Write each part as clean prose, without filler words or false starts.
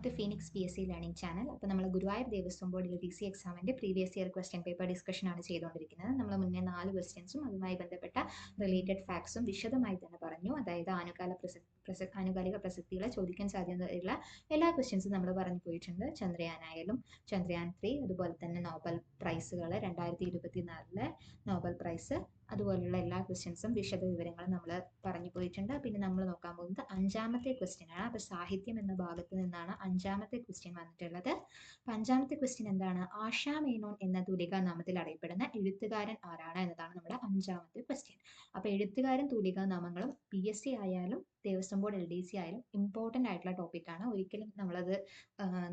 To Phoenix PSC learning channel. അപ്പോൾ നമ്മൾ Guruvayur Devaswom board LDC എക്സാമിൻ്റെ പ്രീവിയസ് ഇയർ ക്വസ്റ്റ്യൻ പേപ്പർ ഡിസ്കഷനാണ് ചെയ്തുകൊണ്ടിരിക്കുന്നത്. നമ്മൾ മുന്നേ 4 ക്വസ്റ്റ്യൻസും അതുമായി ബന്ധപ്പെട്ട റിലേറ്റഡ് ഫാക്ട്സും വിശദമായി തന്നെ പറഞ്ഞു. അതായത് ആനുകാലിക പ്രസക്തികളെ ചോദിക്കാൻ സാധ്യതയുള്ള എല്ലാ ക്വസ്റ്റ്യൻസും നമ്മൾ പറഞ്ഞു പോയിട്ടുണ്ട്. ചന്ദ്രയാനായാലും ചന്ദ്രയാൻ 3, അതുപോലെ തന്നെ നോബൽ പ്രൈസുകൾ 2024 നോബൽ പ്രൈസ്, അതുപോലുള്ള എല്ലാ ക്വസ്റ്റ്യൻസും വിശദ വിവരങ്ങളും നമ്മൾ പറഞ്ഞു പോയിട്ടുണ്ട്. പിന്നെ നമ്മൾ നോക്കാൻ പോകുന്നത് 5ാമത്തെ ക്വസ്റ്റ്യൻ ആണ്. അപ്പോൾ സാഹിത്യം എന്ന ഭാഗത്ത് നിന്നാണ് 5ാമത്തെ ക്വസ്റ്റ്യൻ വന്നിട്ടുള്ളത്. അപ്പോൾ 5ാമത്തെ ക്വസ്റ്റ്യൻ എന്താണ്? ആശാ മേനോൻ എന്ന തൂലികാ നാമത്തിൽ അറിയപ്പെടുന്ന എഴുത്തുകാരൻ ആരാണ് എന്നതാണ് നമ്മുടെ 5ാമത്തെ ക്വസ്റ്റ്യൻ. അപ്പോൾ എഴുത്തുകാരൻ തൂലികാ നാമങ്ങളും PSC ആയാലും ദേവസ്വം ബോർഡ് LDC ആയാലും ഇമ്പോർട്ടൻ്റ് ആയിട്ടുള്ള ടോപ്പിക്കാണ്. ഒരിക്കലും നമ്മളത്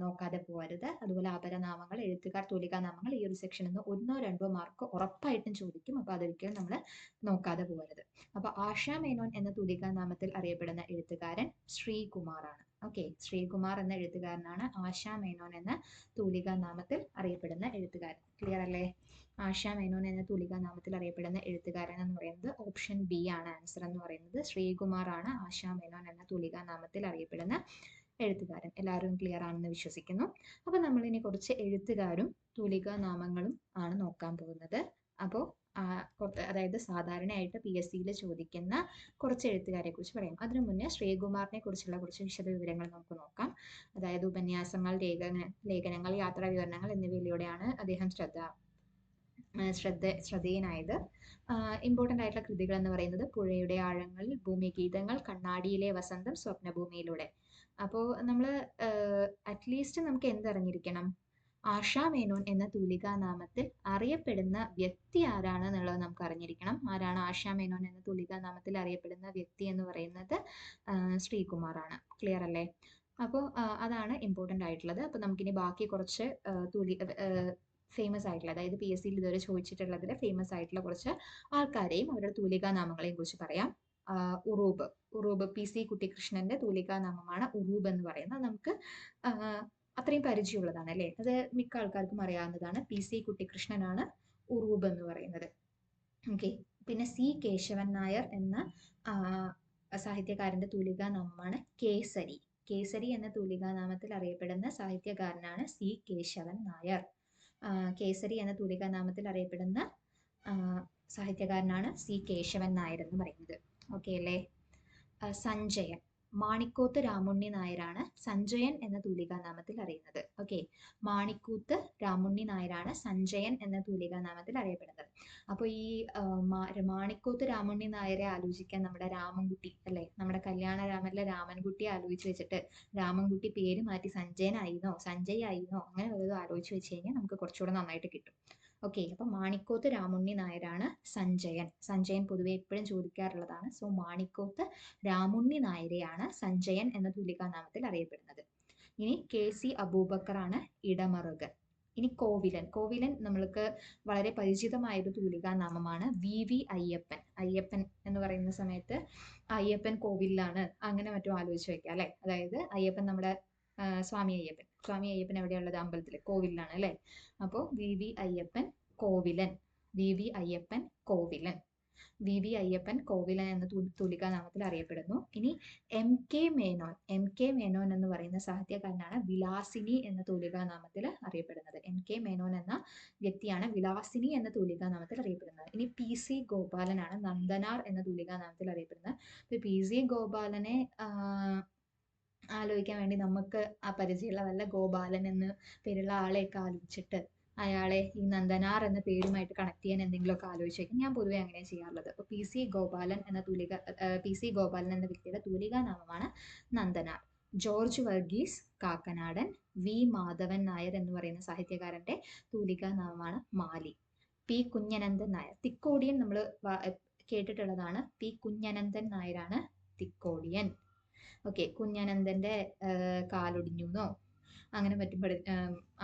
നോക്കാതെ പോകരുത്. അതുപോലെ അപരനാമങ്ങൾ, എഴുത്തുകാർ, തൂലികാ നാമങ്ങൾ ഈ ഒരു സെക്ഷനിൽ നിന്ന് 1 or 2 മാർക്ക് ഉറപ്പായിട്ടും ചോദിക്കും. അപ്പോൾ അതൊരിക്കലും നമ്മൾ നോക്കാതെ പോകരുത്. അപ്പോൾ ആശാ മേനോൻ എന്ന തൂലികാ നാമത്തിൽ അറിയപ്പെടുന്ന എഴുത്തുകാരൻ ശ്രീകുമാറാണ്. ഓക്കെ, ശ്രീകുമാർ എന്ന എഴുത്തുകാരനാണ് ആശാ മേനോൻ എന്ന തൂലികാ നാമത്തിൽ അറിയപ്പെടുന്ന എഴുത്തുകാരൻ. ക്ലിയർ അല്ലേ? ആശാ മേനോൻ എന്ന തൂലികാ നാമത്തിൽ അറിയപ്പെടുന്ന എഴുത്തുകാരൻ എന്ന് പറയുന്നത് ഓപ്ഷൻ B ആണ് ആൻസർ എന്ന് പറയുന്നത്. ശ്രീകുമാർ ആണ് ആശാ മേനോൻ എന്ന തൂലികാ നാമത്തിൽ അറിയപ്പെടുന്ന എഴുത്തുകാരൻ. എല്ലാവരും ക്ലിയർ ആണെന്ന് വിശ്വസിക്കുന്നു. അപ്പൊ നമ്മൾ ഇനി കുറച്ച് എഴുത്തുകാരും തൂലികാ നാമങ്ങളും ആണ് നോക്കാൻ പോകുന്നത്. അപ്പോൾ അതായത് സാധാരണയായിട്ട് PSCയിൽ ചോദിക്കുന്ന കുറച്ച് എഴുത്തുകാരെ കുറിച്ച് പറയാം. അതിനു മുന്നേ ശ്രീകുമാറിനെ കുറിച്ചുള്ള കുറച്ച് വിശദ വിവരങ്ങൾ നമുക്ക് നോക്കാം. അതായത് ഉപന്യാസങ്ങൾ, ലേഖനങ്ങൾ, യാത്രാ വിവരണങ്ങൾ എന്നിവയിലൂടെയാണ് അദ്ദേഹം ശ്രദ്ധേയനായത്. ഇമ്പോർട്ടൻ്റ് ആയിട്ടുള്ള കൃതികൾ എന്ന് പറയുന്നത് പുഴയുടെ ആഴങ്ങളിൽ, ഭൂമിഗീതങ്ങൾ, കണ്ണാടിയിലെ വസന്തം, സ്വപ്നഭൂമിയിലൂടെ. അപ്പോൾ നമ്മൾ അറ്റ്ലീസ്റ്റ് നമുക്ക് എന്തറിഞ്ഞിരിക്കണം? ആശാ മേനോൻ എന്ന തൂലികാ നാമത്തിൽ അറിയപ്പെടുന്ന വ്യക്തി ആരാണ് എന്നുള്ളത് നമുക്ക് അറിഞ്ഞിരിക്കണം. ആരാണ് ആശാ മേനോൻ എന്ന തൂലികാ നാമത്തിൽ അറിയപ്പെടുന്ന വ്യക്തി എന്ന് പറയുന്നത്? ശ്രീകുമാറാണ്. ക്ലിയർ അല്ലേ? അപ്പോൾ അതാണ് ഇമ്പോർട്ടൻ്റ് ആയിട്ടുള്ളത്. അപ്പോൾ നമുക്കിനി ബാക്കി കുറച്ച് ഫേമസ് ആയിട്ടുള്ള, അതായത് PSCയിൽ ഇതുവരെ ചോദിച്ചിട്ടുള്ളതിൽ ഫേമസ് ആയിട്ടുള്ള കുറച്ച് ആൾക്കാരെയും അവരുടെ തൂലികാ നാമങ്ങളെയും കുറിച്ച് പറയാം. ഉറൂബ് PC കുട്ടിക്കൃഷ്ണന്റെ തൂലികാ നാമമാണ് ഉറൂബ് എന്ന് പറയുന്നത്. നമുക്ക് അത്രയും പരിചയമുള്ളതാണ് അല്ലേ? അത് മിക്ക ആൾക്കാർക്കും അറിയാവുന്നതാണ്. PC കുട്ടിക്കൃഷ്ണനാണ് ഉറൂബ് എന്ന് പറയുന്നത്. ഓക്കെ, പിന്നെ C കേശവൻ നായർ എന്ന സാഹിത്യകാരന്റെ തൂലികാ നാമമാണ് കേസരി. കേസരി എന്ന തൂലികാ നാമത്തിൽ അറിയപ്പെടുന്ന സാഹിത്യകാരനാണ് C കേശവൻ നായർ. കേസരി എന്ന തൂലികാ നാമത്തിൽ അറിയപ്പെടുന്ന സാഹിത്യകാരനാണ് C കേശവൻ നായർ എന്ന് പറയുന്നത്. ഓക്കെ അല്ലേ? സഞ്ജയൻ, മാണിക്കോത്ത് രാമുണ്ണി നായരാണ് സഞ്ജയൻ എന്ന തൂലികാ നാമത്തിൽ അറിയുന്നത്. ഓക്കെ, മാണിക്കൂത്ത് രാമുണ്ണി നായരാണ് സഞ്ജയൻ എന്ന തൂലികാ നാമത്തിൽ അറിയപ്പെടുന്നത്. അപ്പോൾ ഈ മാണിക്കോത്ത് രാമുണ്ണി നായരെ ആലോചിക്കാൻ നമ്മുടെ രാമൻകുട്ടി അല്ലെ, നമ്മുടെ കല്യാണരാമനിലെ രാമൻകുട്ടിയെ ആലോചിച്ച് വെച്ചിട്ട് രാമൻകുട്ടി പേര് മാറ്റി സഞ്ജയനായിരുന്നോ സഞ്ജയ് ആയിരുന്നോ അങ്ങനെ വല്ലതും ആലോചിച്ച് വെച്ച് കഴിഞ്ഞാൽ നമുക്ക് കുറച്ചുകൂടെ നന്നായിട്ട് കിട്ടും. ഓക്കെ, അപ്പൊ മാണിക്കോത്ത് രാമുണ്ണി നായരാണ് സഞ്ജയൻ പൊതുവെ എപ്പോഴും ചോദിക്കാറുള്ളതാണ്. സോ മാണിക്കോത്ത് രാമുണ്ണി നായരെയാണ് സഞ്ജയൻ എന്ന തൂലികാ നാമത്തിൽ അറിയപ്പെടുന്നത്. ഇനി KC അബൂബക്കറാണ് ഇടമറുകൻ. ഇനി കോവിലൻ നമ്മൾക്ക് വളരെ പരിചിതമായ ഒരു തൂലികാ നാമമാണ് VV അയ്യപ്പൻ എന്ന് പറയുന്ന സമയത്ത് അയ്യപ്പൻ കോവിലാണ് അങ്ങനെ മറ്റും ആലോചിച്ച് വെക്കാം അല്ലെ. അതായത് അയ്യപ്പൻ നമ്മുടെ സ്വാമി അയ്യപ്പൻ എവിടെയുള്ളത്? അമ്പലത്തില്, കോവിലാണ് അല്ലെ. അപ്പോൾ VV അയ്യപ്പൻ കോവിലൻ എന്ന തൂലികാ നാമത്തിൽ അറിയപ്പെടുന്നു. ഇനി MK മേനോൻ എന്ന് പറയുന്ന സാഹിത്യകാരനാണ് വിലാസിനി എന്ന തൂലികാ നാമത്തിൽ അറിയപ്പെടുന്നത്. MK മേനോൻ എന്ന വ്യക്തിയാണ് വിലാസിനി എന്ന തൂലികാ നാമത്തിൽ അറിയപ്പെടുന്നത്. ഇനി PC ഗോപാലനാണ് നന്ദനാർ എന്ന തൂലികാ നാമത്തിൽ അറിയപ്പെടുന്നത്. PC ഗോപാലനെ ആലോചിക്കാൻ വേണ്ടി നമുക്ക് പരിചയമുള്ള വല്ല ഗോപാലൻ എന്ന് പേരുള്ള ആളെയൊക്കെ ആലോചിച്ചിട്ട് അയാളെ ഈ നന്ദനാർ എന്ന പേരുമായിട്ട് കണക്ട് ചെയ്യാൻ എന്തെങ്കിലുമൊക്കെ ആലോചിച്ചേക്കും. ഞാൻ പൊതുവെ അങ്ങനെ ചെയ്യാറുള്ളത്. അപ്പോൾ PC ഗോപാലൻ എന്ന വ്യക്തിയുടെ തൂലികാ നാമമാണ് നന്ദനാർ. ജോർജ് വർഗീസ് കാക്കനാടൻ. V മാധവൻ നായർ എന്ന് പറയുന്ന സാഹിത്യകാരന്റെ തൂലികാ നാമമാണ് മാലി. P കുഞ്ഞനന്ദൻ നായർ, തിക്കോടിയൻ നമ്മൾ കേട്ടിട്ടുള്ളതാണ്. P കുഞ്ഞനന്ദൻ നായരാണ് തിക്കോടിയൻ. ഓക്കെ, കുഞ്ഞനന്ദന്റെ കാലൊടിഞ്ഞുന്നോ അങ്ങനെ മറ്റും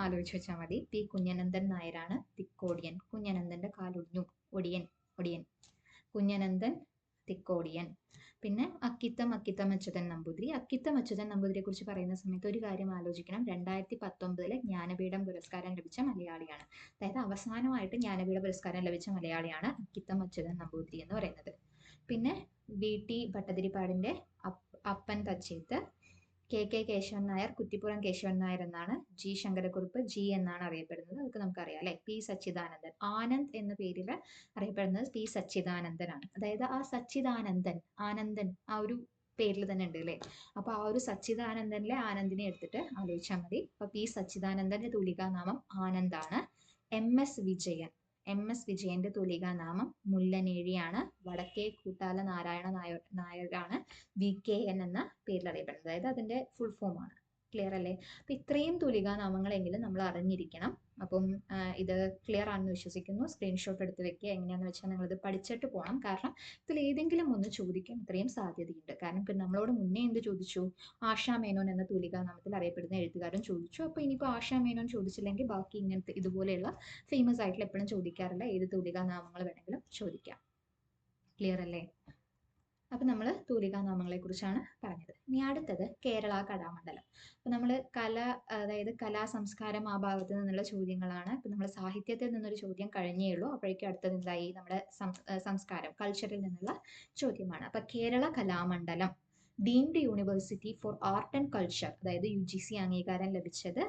ആലോചിച്ച് വെച്ചാൽ മതി. P കുഞ്ഞനന്ദൻ നായരാണ് തിക്കോടിയൻ. കുഞ്ഞനന്ദന്റെ കാലൊടിഞ്ഞു, ഒടിയൻ കുഞ്ഞനന്ദൻ തിക്കോടിയൻ. പിന്നെ അക്കിത്തം അച്യുതൻ നമ്പൂതിരിയെ കുറിച്ച് പറയുന്ന സമയത്ത് ഒരു കാര്യം ആലോചിക്കണം. 2019 ജ്ഞാനപീഠം പുരസ്കാരം ലഭിച്ച മലയാളിയാണ്. അതായത് അവസാനമായിട്ട് ജ്ഞാനപീഠ പുരസ്കാരം ലഭിച്ച മലയാളിയാണ് അക്കിത്തം അച്യുതൻ നമ്പൂതിരി എന്ന് പറയുന്നത്. പിന്നെ VT ഭട്ടതിരിപ്പാടിന്റെ അപ്പൻ തച്ചേത്ത്, കെ കേശവൻ നായർ കുറ്റിപ്പുറം കേശവൻ നായർ എന്നാണ്. ജി ശങ്കരക്കുറുപ്പ് ജി എന്നാണ് അറിയപ്പെടുന്നത്. അതൊക്കെ നമുക്കറിയാം അല്ലെ. പി സച്ചിദാനന്ദൻ, ആനന്ദ് എന്ന പേരിൽ അറിയപ്പെടുന്നത് പി സച്ചിദാനന്ദനാണ്. അതായത് ആ സച്ചിദാനന്ദൻ, ആനന്ദൻ ആ ഒരു പേരിൽ തന്നെ ഉണ്ട് അല്ലേ. അപ്പൊ ആ ഒരു സച്ചിദാനന്ദനിലെ ആനന്ദിനെ എടുത്തിട്ട് ആലോചിച്ചാൽ മതി. അപ്പൊ പി സച്ചിദാനന്ദന്റെ തൂലികാനാമം ആനന്ദാണ്. M S Vijayan, M S വിജയന്റെ തൂലികാനാമം മുല്ലനേഴിയാണ്. വടക്കേ കൂട്ടാല നാരായണ നായരാണ് വി കെ എൻ എന്ന പേരിൽ അറിയപ്പെടുന്നത്. അതായത് അതിന്റെ ഫുൾ ഫോം ആണ്. ക്ലിയർ അല്ലേ. അപ്പൊ ഇത്രയും തൂലികാനാമങ്ങളെങ്കിലും നമ്മൾ അറിഞ്ഞിരിക്കണം. അപ്പം ഇത് ക്ലിയർ ആണെന്ന് വിശ്വസിക്കുന്നു. സ്ക്രീൻഷോട്ട് എടുത്ത് വെക്കുക. എങ്ങനെയാണെന്ന് വെച്ചാൽ നിങ്ങളിത് പഠിച്ചിട്ട് പോകണം. കാരണം ഇതിൽ ഏതെങ്കിലും ഒന്ന് ചോദിക്കാൻ ഇത്രയും സാധ്യതയുണ്ട്. കാരണം ഇപ്പം നമ്മളോട് മുന്നേ എന്ത് ചോദിച്ചു, ആശാ മേനോൻ എന്ന തൂലികാനാമത്തിൽ അറിയപ്പെടുന്ന എഴുത്തുകാരൻ ചോദിച്ചു. അപ്പോൾ ഇനിയിപ്പോൾ ആശാ മേനോൻ ചോദിച്ചില്ലെങ്കിൽ ബാക്കി ഇങ്ങനത്തെ ഇതുപോലെയുള്ള ഫേമസ് ആയിട്ടുള്ള എപ്പോഴും ചോദിക്കാറില്ല ഏത് തൂലികാനാമങ്ങൾ വേണമെങ്കിലും ചോദിക്കാം. ക്ലിയർ അല്ലേ. അപ്പൊ നമ്മൾ തൂലികാനാമങ്ങളെ കുറിച്ചാണ് പറഞ്ഞത്. ഇനി അടുത്തത് കേരള കലാമണ്ഡലം. അപ്പൊ നമ്മൾ അതായത് കലാ സംസ്കാരം ആ ഭാഗത്ത് നിന്നുള്ള ചോദ്യങ്ങളാണ്. ഇപ്പൊ നമ്മൾ സാഹിത്യത്തിൽ നിന്നൊരു ചോദ്യം കഴിഞ്ഞേ ഉള്ളൂ. അപ്പോഴേക്കും അടുത്തത് എന്തായി, നമ്മുടെ സംസ്കാരം കൾച്ചറിൽ നിന്നുള്ള ചോദ്യമാണ്. അപ്പൊ Kerala Kalamandalam deemed university for art and culture, അതായത് UGC അംഗീകാരം ലഭിച്ചത്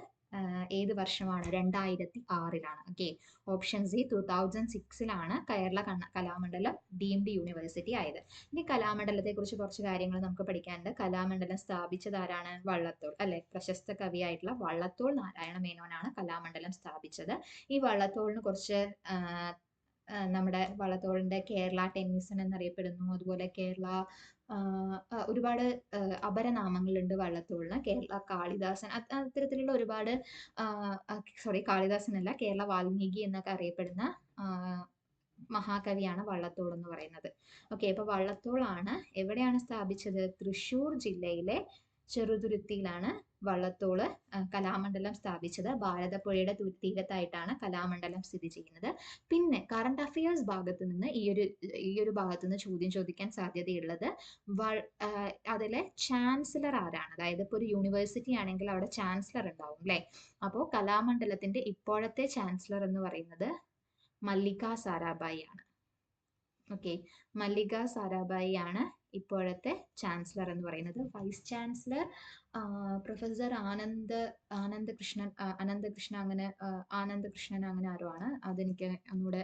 ഏത് വർഷമാണ്? 2006-ലാണ്. ഓക്കെ. ഓപ്ഷൻ സി 2006-ലാണ് കേരള കലാമണ്ഡലം ഡീംഡ് യൂണിവേഴ്സിറ്റി ആയത്. ഇനി കലാമണ്ഡലത്തെ കുറിച്ച് കുറച്ച് കാര്യങ്ങൾ നമുക്ക് പഠിക്കാനുണ്ട്. കലാമണ്ഡലം സ്ഥാപിച്ചത് ആരാണ്? വള്ളത്തോൾ അല്ലെ. പ്രശസ്ത കവിയായിട്ടുള്ള വള്ളത്തോൾ നാരായണ മേനോനാണ് കലാമണ്ഡലം സ്ഥാപിച്ചത്. ഈ വള്ളത്തോളിന് കുറച്ച് നമ്മുടെ വള്ളത്തോളിന്റെ കേരള ടെന്നീസൺ എന്നറിയപ്പെടുന്നു. അതുപോലെ കേരള ഒരുപാട് അപരനാമങ്ങളുണ്ട് വള്ളത്തോളിന്. കേരള കാളിദാസൻ, അത്തരത്തിലുള്ള ഒരുപാട് കാളിദാസൻ അല്ല, കേരള വാൽമീകി എന്നൊക്കെ അറിയപ്പെടുന്ന മഹാകവിയാണ് വള്ളത്തോൾ എന്ന് പറയുന്നത്. ഓക്കെ. അപ്പൊ വള്ളത്തോളാണ് എവിടെയാണ് സ്ഥാപിച്ചത്? തൃശ്ശൂർ ജില്ലയിലെ ചെറുതുരുത്തിയിലാണ് വള്ളത്തോള് കലാമണ്ഡലം സ്ഥാപിച്ചത്. ഭാരതപ്പുഴയുടെ തീരത്തായിട്ടാണ് കലാമണ്ഡലം സ്ഥിതി ചെയ്യുന്നത്. പിന്നെ കറണ്ട് അഫയേഴ്സ് ഭാഗത്ത് നിന്ന് ഈ ഒരു ഭാഗത്ത് നിന്ന് ചോദ്യം ചോദിക്കാൻ സാധ്യതയുള്ളത് അതിലെ ചാൻസലർ ആരാണ്? അതായത് ഇപ്പോൾ ഒരു യൂണിവേഴ്സിറ്റി ആണെങ്കിൽ അവിടെ ചാൻസലർ ഉണ്ടാവും അല്ലെ. അപ്പോൾ കലാമണ്ഡലത്തിന്റെ ഇപ്പോഴത്തെ ചാൻസലർ എന്ന് പറയുന്നത് മല്ലിക സാരാഭായി ആണ്. ഓക്കെ. മല്ലിക സാരാഭായി ആണ് ഇപ്പോഴത്തെ ചാൻസലർ എന്ന് പറയുന്നത്. വൈസ് ചാൻസലർ പ്രൊഫസർ ആനന്ദകൃഷ്ണൻ അങ്ങനെ ആരോ ആണ്. അതെനിക്ക് ഒന്നുകൂടെ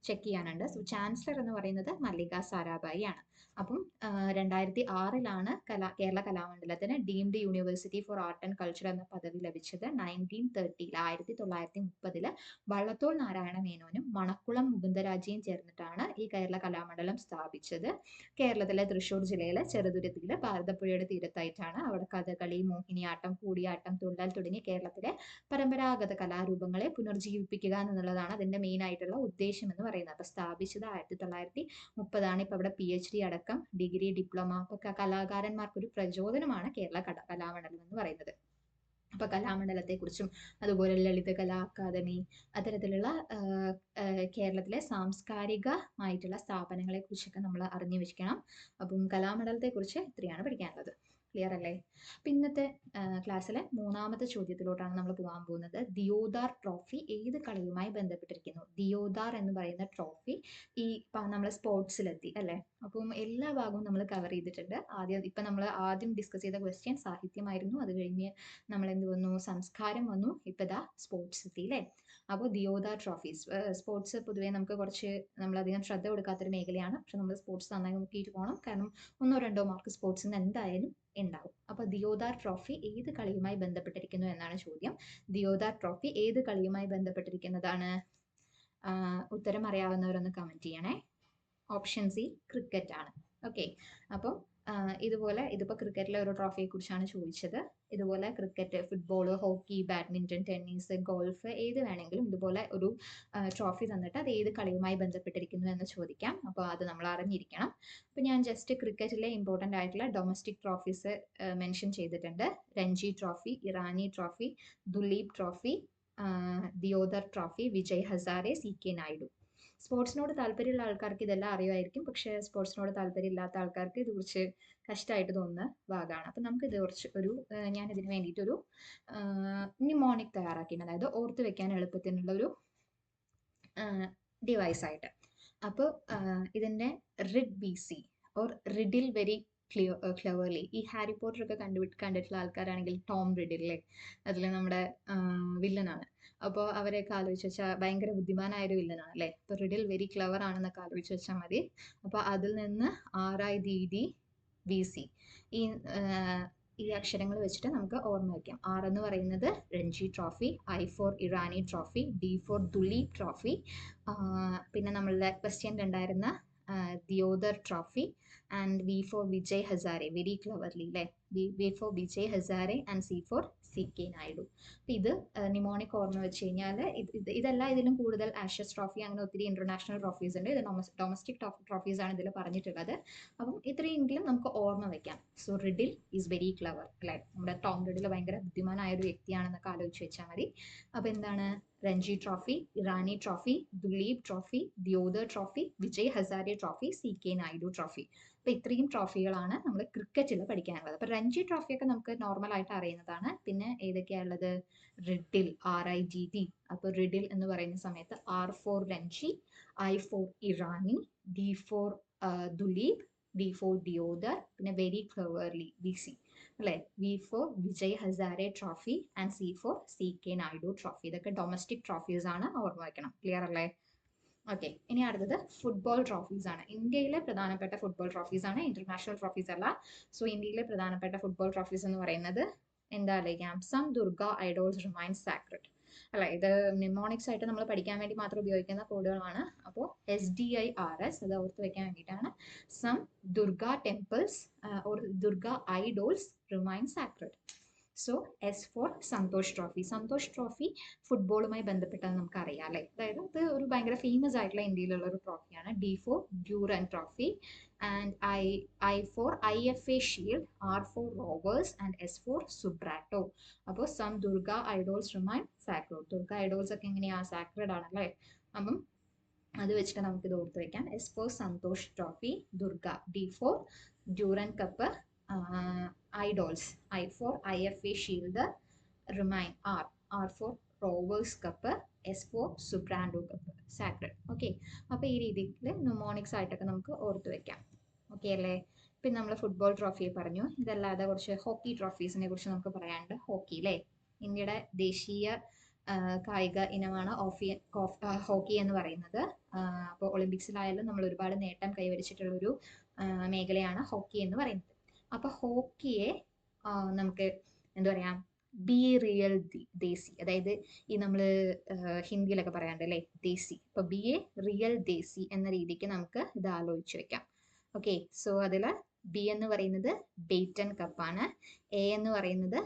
ചെക്ക് ചെയ്യാനുണ്ട്. സോ ചാൻസലർ എന്ന് പറയുന്നത് മല്ലിക സാരാഭായി ആണ്. അപ്പം 2006-ലാണ് കേരള കലാമണ്ഡലത്തിന് deemed university for art and culture എന്ന പദവി ലഭിച്ചത്. 1930 വള്ളത്തോൾ നാരായണ മേനോനും മണക്കുളം മുകുന്ദരാജയും ചേർന്നിട്ടാണ് ഈ കേരള കലാമണ്ഡലം സ്ഥാപിച്ചത്. കേരളത്തിലെ തൃശ്ശൂർ ജില്ലയിലെ ചെറുതുരുത്തിയിലെ ഭാരതപ്പുഴയുടെ തീരത്തായിട്ടാണ്. അവിടെ കഥകളി, മോഹിനിയാട്ടം, കൂടിയാട്ടം, തുള്ളൽ തുടങ്ങിയ കേരളത്തിലെ പരമ്പരാഗത കലാരൂപങ്ങളെ പുനർജീവിപ്പിക്കുക എന്നുള്ളതാണ് അതിന്റെ മെയിൻ ആയിട്ടുള്ള ഉദ്ദേശം എന്ന് പറയുന്നത്. അപ്പൊ സ്ഥാപിച്ചത് 1930-ആണ്. ഇപ്പൊ അവിടെ PhD അടക്കം ഡിഗ്രി, ഡിപ്ലോമ ഒക്കെ കലാകാരന്മാർക്ക് ഒരു പ്രചോദനമാണ് കേരള കലാമണ്ഡലം എന്ന് പറയുന്നത്. അപ്പൊ കലാമണ്ഡലത്തെ കുറിച്ചും അതുപോലെ ലളിത കലാ അക്കാദമി, അത്തരത്തിലുള്ള കേരളത്തിലെ സാംസ്കാരികമായിട്ടുള്ള സ്ഥാപനങ്ങളെ കുറിച്ചൊക്കെ നമ്മൾ അറിഞ്ഞു വെക്കണം. അപ്പം കലാമണ്ഡലത്തെ കുറിച്ച് ഇത്രയാണ് പഠിക്കാനുള്ളത്. ക്ലിയർ അല്ലേ. അപ്പൊ ഇന്നത്തെ ക്ലാസ്സിലെ മൂന്നാമത്തെ ചോദ്യത്തിലോട്ടാണ് നമ്മൾ പോകാൻ പോകുന്നത്. ദിയോദാർ ട്രോഫി ഏത് കളിയുമായി ബന്ധപ്പെട്ടിരിക്കുന്നു? ദിയോദാർ എന്ന് പറയുന്ന ട്രോഫി ഈ നമ്മൾ സ്പോർട്സിലെത്തി അല്ലെ. അപ്പം എല്ലാ ഭാഗവും നമ്മൾ കവർ ചെയ്തിട്ടുണ്ട്. ഇപ്പൊ നമ്മൾ ആദ്യം ഡിസ്കസ് ചെയ്ത ക്വസ്റ്റ്യൻ സാഹിത്യമായിരുന്നു. അത് കഴിഞ്ഞ് നമ്മൾ എന്ത് വന്നു? സംസ്കാരം വന്നു. ഇപ്പൊ ദാ സ്പോർട്സ് എത്തി അല്ലേ. അപ്പോൾ ദിയോദാർ ട്രോഫീസ്, സ്പോർട്സ് പൊതുവേ നമ്മളധികം ശ്രദ്ധ കൊടുക്കാത്തൊരു മേഖലയാണ്. പക്ഷെ നമ്മൾ സ്പോർട്സ് നന്നായി നോക്കിയിട്ട് പോകണം. കാരണം 1-2 മാർക്ക് സ്പോർട്സിന് എന്തായാലും ഉണ്ടാവും. അപ്പൊ ദിയോദാർ ട്രോഫി ഏത് കളിയുമായി ബന്ധപ്പെട്ടിരിക്കുന്നു എന്നാണ് ചോദ്യം. ദിയോദാർ ട്രോഫി ഏത് കളിയുമായി ബന്ധപ്പെട്ടിരിക്കുന്നതാണ്? ഉത്തരം അറിയാവുന്നവരൊന്ന് കമന്റ് ചെയ്യണേ. ഓപ്ഷൻ സി ക്രിക്കറ്റ് ആണ്. ഓക്കെ. അപ്പോൾ ഇതിപ്പോ ക്രിക്കറ്റിലെ ഒരു ട്രോഫിയെ കുറിച്ചാണ് ചോദിച്ചത്. ഇതുപോലെ cricket, football, hockey, badminton, tennis, golf ഏത് വേണമെങ്കിലും ഇതുപോലെ ഒരു ട്രോഫി തന്നിട്ട് അത് ഏത് കളിയുമായി ബന്ധപ്പെട്ടിരിക്കുന്നു എന്ന് ചോദിക്കാം. അപ്പോൾ അത് നമ്മൾ അറിഞ്ഞിരിക്കണം. അപ്പോൾ ഞാൻ ജസ്റ്റ് ക്രിക്കറ്റിലെ ഇമ്പോർട്ടൻ്റ് ആയിട്ടുള്ള ഡൊമസ്റ്റിക് ട്രോഫീസ് മെൻഷൻ ചെയ്തിട്ടുണ്ട്. Ranji trophy, Irani trophy, Duleep trophy, Deodhar trophy, Vijay Hazare, CK Naidu. സ്പോർട്സിനോട് താല്പര്യമുള്ള ആൾക്കാർക്ക് ഇതെല്ലാം അറിയുമായിരിക്കും. പക്ഷെ സ്പോർട്സിനോട് താല്പര്യമില്ലാത്ത ആൾക്കാർക്ക് ഇത് കുറച്ച് കഷ്ടമായിട്ട് തോന്നുന്ന ഭാഗമാണ്. അപ്പം നമുക്ക് ഇത് കുറച്ച് ഞാൻ ഇതിന് വേണ്ടിയിട്ടൊരു നിമോണിക് തയ്യാറാക്കിയിട്ടുണ്ട്. അതായത് ഓർത്ത് വെക്കാൻ എളുപ്പത്തിനുള്ള ഒരു ഡിവൈസ് ആയിട്ട്. അപ്പോൾ ഇതിന്റെ RIDBC or riddle very cleverly. ഈ ഹാരി പോട്ടർ ഒക്കെ കണ്ടിട്ടുള്ള ആൾക്കാരാണെങ്കിൽ ടോം റിഡിലെ അതിൽ നമ്മുടെ വില്ലനാണ്. അപ്പോൾ അവരെയൊക്കെ ആലോചിച്ച് വെച്ചാൽ ഭയങ്കര ബുദ്ധിമാനായ ഒരു വില്ലനാണ് അല്ലേ. അപ്പോൾ റിഡിൽ വെരി ക്ലവർ ആണെന്നൊക്കെ ആലോചിച്ച് വെച്ചാൽ മതി. അപ്പോൾ അതിൽ നിന്ന് RIDDVC ഈ അക്ഷരങ്ങൾ വെച്ചിട്ട് നമുക്ക് ഓർമ്മ വയ്ക്കാം. R എന്ന് പറയുന്നത് Ranji trophy, I for Irani trophy, D for Duleep trophy, പിന്നെ നമ്മളുടെ ക്വസ്റ്റ്യനിൽ ഉണ്ടായിരുന്ന Deodhar trophy, and V for Vijay Hazare, very cleverly അല്ലേ. V for Vijay Hazare and C for CK Naidu. അപ്പം ഇത് നിമോണിക് ഓർമ്മ വെച്ച് കഴിഞ്ഞാൽ ഇതല്ല, ഇതിലും കൂടുതൽ ആഷസ് ട്രോഫി അങ്ങനെ ഒത്തിരി ഇന്റർനാഷണൽ ട്രോഫീസ് ഉണ്ട്. ഇത് ഡൊമസ്റ്റിക് ട്രോഫീസ് ആണ് ഇതിൽ പറഞ്ഞിട്ടുള്ളത്. അപ്പം ഇത്രയെങ്കിലും നമുക്ക് ഓർമ്മ വെക്കാം. So riddle is very clever അല്ലേ. നമ്മുടെ ടോം റിഡിൽ ഭയങ്കര ബുദ്ധിമാനായ ഒരു വ്യക്തിയാണെന്നൊക്കെ ആലോചിച്ച് വെച്ചാൽ മതി. അപ്പം എന്താണ് Ranji trophy, Irani trophy, Duleep trophy, Deodhar trophy, Vijay Hazare trophy, CK Naidu trophy. അപ്പൊ ഇത്രയും ട്രോഫികളാണ് നമ്മൾ ക്രിക്കറ്റിൽ പഠിക്കാനുള്ളത്. അപ്പൊ രഞ്ജി ട്രോഫിയൊക്കെ നമുക്ക് നോർമൽ ആയിട്ട് അറിയുന്നതാണ്. പിന്നെ ഏതൊക്കെയാണുള്ളത്? Riddle, RIDD. അപ്പൊ റിഡിൽ എന്ന് പറയുന്ന സമയത്ത് R for Ranji, I for Irani, D for Duleep, D for Deodhar, പിന്നെ വെരി ക്ലവർലി VC അല്ലെ. V for Vijay Hazare trophy and C for CK Naidu trophy. ഇതൊക്കെ ഡൊമസ്റ്റിക് ട്രോഫീസ് ആണ്, ഓർമ്മ വയ്ക്കണം. ക്ലിയർ അല്ലേ? ഓക്കെ, ഇനി അടുത്തത് ഫുട്ബോൾ ട്രോഫീസ് ആണ്. ഇന്ത്യയിലെ പ്രധാനപ്പെട്ട ഫുട്ബോൾ ട്രോഫീസ് ആണ്, ഇന്റർനാഷണൽ ട്രോഫീസ് അല്ല. സോ ഇന്ത്യയിലെ പ്രധാനപ്പെട്ട ഫുട്ബോൾ ട്രോഫീസ് എന്ന് പറയുന്നത് എന്താ ആലോചിക്കാം? Some Durga idols remain sacred അല്ല. ഇത് നിമോണിക്സ് ആയിട്ട് നമ്മൾ പഠിക്കാൻ വേണ്ടി മാത്രം ഉപയോഗിക്കുന്ന കോഡുകളാണ്. അപ്പോൾ SDIRS അത് ഓർത്ത് വെക്കാൻ വേണ്ടിയിട്ടാണ്. Some Durga temples or Durga idols remain sacred. So S for Santosh trophy. Santosh trophy ഫുട്ബോളുമായി ബന്ധപ്പെട്ടത് നമുക്ക് അറിയാം അല്ലേ. അതായത് ഇത് ഒരു ഭയങ്കര ഫേമസ് ആയിട്ടുള്ള ഇന്ത്യയിലുള്ള ഒരു ട്രോഫിയാണ്. D for Durand trophy and I for IFA shield, R for Rovers and S for Subroto. അപ്പോൾ some Durga idols remain sacred. Durga idols ഒക്കെ എങ്ങനെയാ? സാക്രഡ് ആണല്ലേ. അപ്പം അത് വെച്ചിട്ട് നമുക്ക് ഇത് ഓർത്ത് വെക്കാം. S for Santosh trophy, Durga. D for Durand cup, idols. I for IFA shield, remain R for Rovers Cup, S for Subrando Cup, Sacred. Okay, അപ്പോൾ ഈ രീതിയിൽ ന്യൂമോണിക്സ് ആയിട്ടൊക്കെ നമുക്ക് ഓർത്ത് വെക്കാം. ഓക്കെ അല്ലേ. പിന്നെ നമ്മൾ ഫുട്ബോൾ ട്രോഫി പറഞ്ഞു. ഇതല്ലാതെ കുറച്ച് ഹോക്കി ട്രോഫീസിനെ കുറിച്ച് നമുക്ക് പറയാനുണ്ട്. ഹോക്കി അല്ലേ, ഇന്ത്യയുടെ ദേശീയ കായിക ഇനമാണ് ഹോക്കി എന്ന് പറയുന്നത്. അപ്പോൾ ഒളിമ്പിക്സിലായാലും നമ്മൾ ഒരുപാട് നേട്ടം കൈവരിച്ചിട്ടുള്ളൊരു മേഖലയാണ് ഹോക്കി എന്ന് പറയുന്നത്. അപ്പൊ ഹോക്കിയെ നമുക്ക് എന്താ പറയാ, ബി റിയൽ ദേശി, അതായത് ഈ നമ്മള് ഹിന്ദിയിലൊക്കെ പറയാണ്ട് അല്ലേ, ദേശി. അപ്പൊ ബി എ റിയൽ ദേശി എന്ന രീതിക്ക് നമുക്ക് ഇത് ആലോചിച്ച് വെക്കാം. ഓക്കെ, സോ അതിൽ ബി എന്ന് പറയുന്നത് ബെയ്റ്റൺ കപ്പാണ്, എ എന്ന് പറയുന്നത്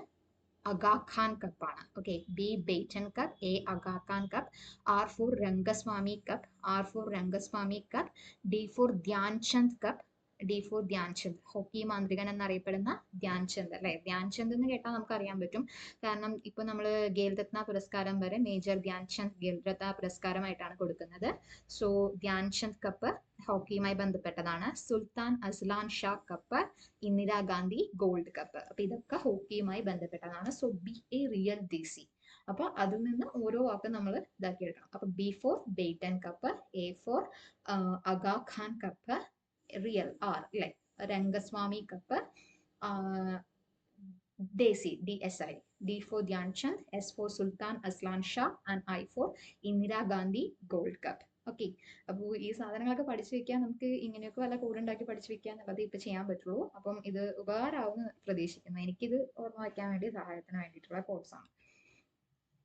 അഗാഖാൻ കപ്പാണ്. Okay, B Beighton cup, A Aga Khan cup, R for Rangaswamy cup, R for Rangaswamy cup, D for Dhyan Chand cup, D for Dhyan Chand, hockey മാന്ത്രികൻ എന്നറിയപ്പെടുന്ന ധ്യാൻചന്ദ് അല്ലെ. ധ്യാൻചന്ദ് എന്ന് കേട്ടാൽ നമുക്ക് അറിയാൻ പറ്റും, കാരണം ഇപ്പൊ നമ്മൾ ഖേൽരത്ന പുരസ്കാരം വരെ മേജർ ധ്യാൻചന്ദ് ഖേൽരത്ന പുരസ്കാരമായിട്ടാണ് കൊടുക്കുന്നത്. സോ ധ്യാൻചന്ദ് കപ്പ് ഹോക്കിയുമായി ബന്ധപ്പെട്ടതാണ്. Sultan Azlan Shah cup, Indira Gandhi gold cup. അപ്പൊ ഇതൊക്കെ ഹോക്കിയുമായി ബന്ധപ്പെട്ടതാണ്. So B A real desi. അപ്പൊ അതിൽ നിന്ന് ഓരോ വാക്ക് നമ്മൾ ഇതാക്കി എടുക്കണം. അപ്പൊ B for Beighton cup, A for Aga Khan cup, real R അല്ലെ, Rangaswamy cup, desi DSI, D for Dhyan Chand, S for Sultan Azlan Shah and I for Indira Gandhi gold cup. Okay, അപ്പോൾ ഈ സാധനങ്ങളൊക്കെ പഠിച്ചു വെക്കാൻ നമുക്ക് ഇങ്ങനെയൊക്കെ വല്ല കോഡ് ഉണ്ടാക്കി പഠിച്ചു വെക്കാൻ എന്നുള്ളത് ഇപ്പൊ ചെയ്യാൻ പറ്റുള്ളൂ. അപ്പം ഇത് ഉപകാരമാവുമെന്ന് പ്രതീക്ഷിക്കുന്നു. എനിക്കിത് ഓർമ്മ വയ്ക്കാൻ വേണ്ടി സഹായത്തിന് വേണ്ടിയിട്ടുള്ള കോഴ്സാണ്.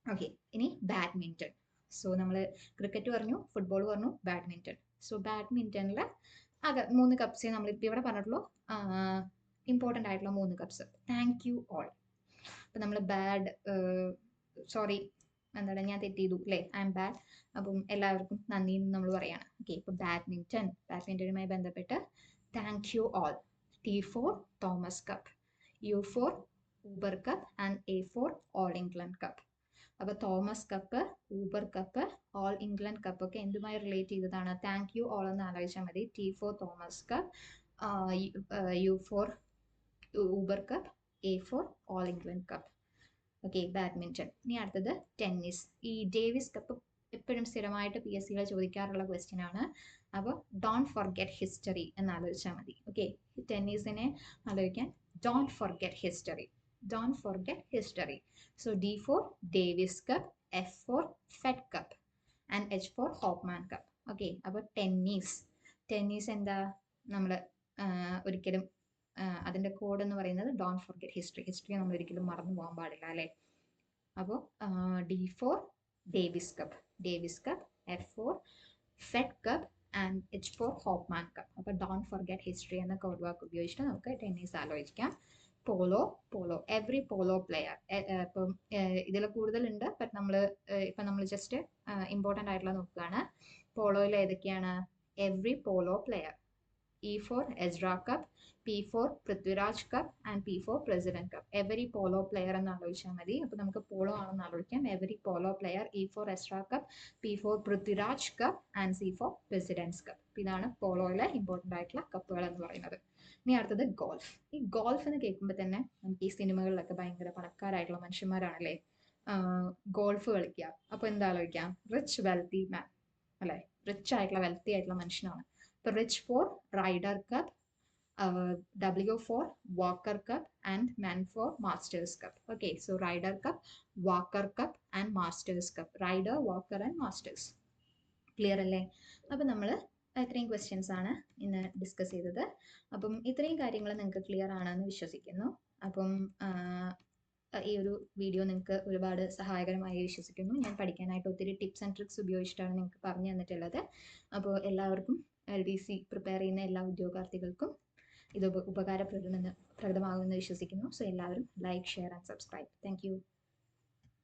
ഓക്കെ, ഇനി ബാഡ്മിന്റൺ. സോ നമ്മൾ ക്രിക്കറ്റ് പറഞ്ഞു, ഫുട്ബോൾ പറഞ്ഞു, ബാഡ്മിന്റൺ. സോ ബാഡ്മിന്റണിൽ ആകെ 3 കപ്സേ നമ്മളിപ്പോൾ ഇവിടെ പറഞ്ഞിട്ടുള്ളൂ. ഇമ്പോർട്ടൻ്റ് ആയിട്ടുള്ള 3 കപ്സ്. Thank you all. അപ്പം നമ്മൾ സോറി എന്താണ്, ഞാൻ തെറ്റ് ചെയ്തു അല്ലേ, ഐ എം ബാഡ്. അപ്പം എല്ലാവർക്കും നന്ദി എന്ന് നമ്മൾ പറയാണ്. ഓക്കെ, ഇപ്പോൾ ബാഡ്മിന്റണുമായി ബന്ധപ്പെട്ട് thank you all. T for Thomas cup, U for Uber cup and A for all England cup. അപ്പൊ Thomas cup, Uber cup, all England cup ഒക്കെ എന്തുമായി റിലേറ്റ് ചെയ്തതാണ്? താങ്ക് യു ഓൾ എന്ന് ആലോചിച്ചാൽ മതി. T for Thomas cup, U for Uber cup, A for all England cup. Okay, badminton. ഇനി അടുത്തത് tennis. ഈ ഡേവിസ് കപ്പ് എപ്പോഴും സ്ഥിരമായിട്ട് PSCകൾ ചോദിക്കാറുള്ള ക്വസ്റ്റ്യൻ ആണ്. അപ്പോൾ ഡോണ്ട് ഫോർഗെറ്റ് ഹിസ്റ്ററി എന്ന് ആലോചിച്ചാൽ മതി. ഓക്കെ, ടെന്നീസിനെ ആലോചിക്കാൻ don't forget history, don't forget history. So D for Davis cup, F for fed cup and H for Hopman cup. Okay, അപ്പോൾ ടെന്നീസ് എന്താ, നമ്മൾ ഒരിക്കലും അതിൻ്റെ കോഡ് എന്ന് പറയുന്നത് ഡോണ്ട് ഫോർഗെറ്റ് ഹിസ്റ്ററി നമ്മൾ ഒരിക്കലും മറന്നു പോകാൻ പാടില്ല അല്ലേ. അപ്പോൾ D for Davis cup, F for fed cup and H for Hopman cup. അപ്പോൾ ഡോണ്ട് ഫോർഗെറ്റ് ഹിസ്റ്ററി എന്ന കോഡ് വാക്ക് ഉപയോഗിച്ചിട്ട് നമുക്ക് ടെന്നീസ് ആലോചിക്കാം. പോളോ എവറി പോളോ പ്ലെയർ, ഇപ്പം ഇതിൽ കൂടുതലുണ്ട്, ബട്ട് നമ്മൾ ജസ്റ്റ് ഇമ്പോർട്ടൻ്റ് ആയിട്ടുള്ള നോക്കുകയാണ്. പോളോയിൽ ഏതൊക്കെയാണ്? Every polo player, E for Ezra Cup, P for Prithviraj cup and P for president cup. Every polo player എന്ന് ആലോചിച്ചാൽ മതി. അപ്പോൾ നമുക്ക് പോളോ ആണെന്ന് ആലോചിക്കാം. Every polo player, E for Ezra Cup, P for Prithviraj cup and C for president's cup. ഇതാണ് പോളോയിലെ important ആയിട്ടുള്ള കപ്പുകൾ എന്ന് പറയുന്നത്. ഇനി അടുത്തത് ഗോൾഫ്. ഈ ഗോൾഫ് എന്ന് കേൾക്കുമ്പോൾ തന്നെ നമുക്ക് ഈ സിനിമകളിലൊക്കെ ഭയങ്കര പണക്കാരായിട്ടുള്ള മനുഷ്യന്മാരാണല്ലേ ഗോൾഫ് കളിക്കുക. അപ്പോൾ എന്താ ആലോചിക്കാം? റിച്ച് വെൽത്തി മാൻ അല്ലേ, റിച്ച് ആയിട്ടുള്ള വെൽത്തി ആയിട്ടുള്ള മനുഷ്യനാണ്. അപ്പോൾ rich for Ryder cup, W for Walker Cup and Man for Masters Cup. Okay, so Ryder Cup, Walker Cup and Masters Cup. Ryder, Walker and Masters. Clear അല്ലേ? അപ്പം നമ്മൾ ഇത്രയും questions ആണ് ഇന്ന് ഡിസ്കസ് ചെയ്തത്. അപ്പം ഇത്രയും കാര്യങ്ങൾ നിങ്ങൾക്ക് ക്ലിയർ ആണെന്ന് വിശ്വസിക്കുന്നു. അപ്പം ഈ ഒരു വീഡിയോ നിങ്ങൾക്ക് ഒരുപാട് സഹായകരമായി വിശ്വസിക്കുന്നു. ഞാൻ പഠിക്കാനായിട്ട് ഒത്തിരി ടിപ്സ് ആൻഡ് ട്രിക്സ് ഉപയോഗിച്ചിട്ടാണ് നിങ്ങൾക്ക് പറഞ്ഞു തന്നിട്ടുള്ളത്. അപ്പോൾ എല്ലാവർക്കും LDC പ്രിപ്പയർ ചെയ്യുന്ന എല്ലാ ഉദ്യോഗാർത്ഥികൾക്കും ഇത് ഉപകാരപ്രദമാകുമെന്ന് വിശ്വസിക്കുന്നു. സോ എല്ലാവരും like, share and subscribe. Thank you.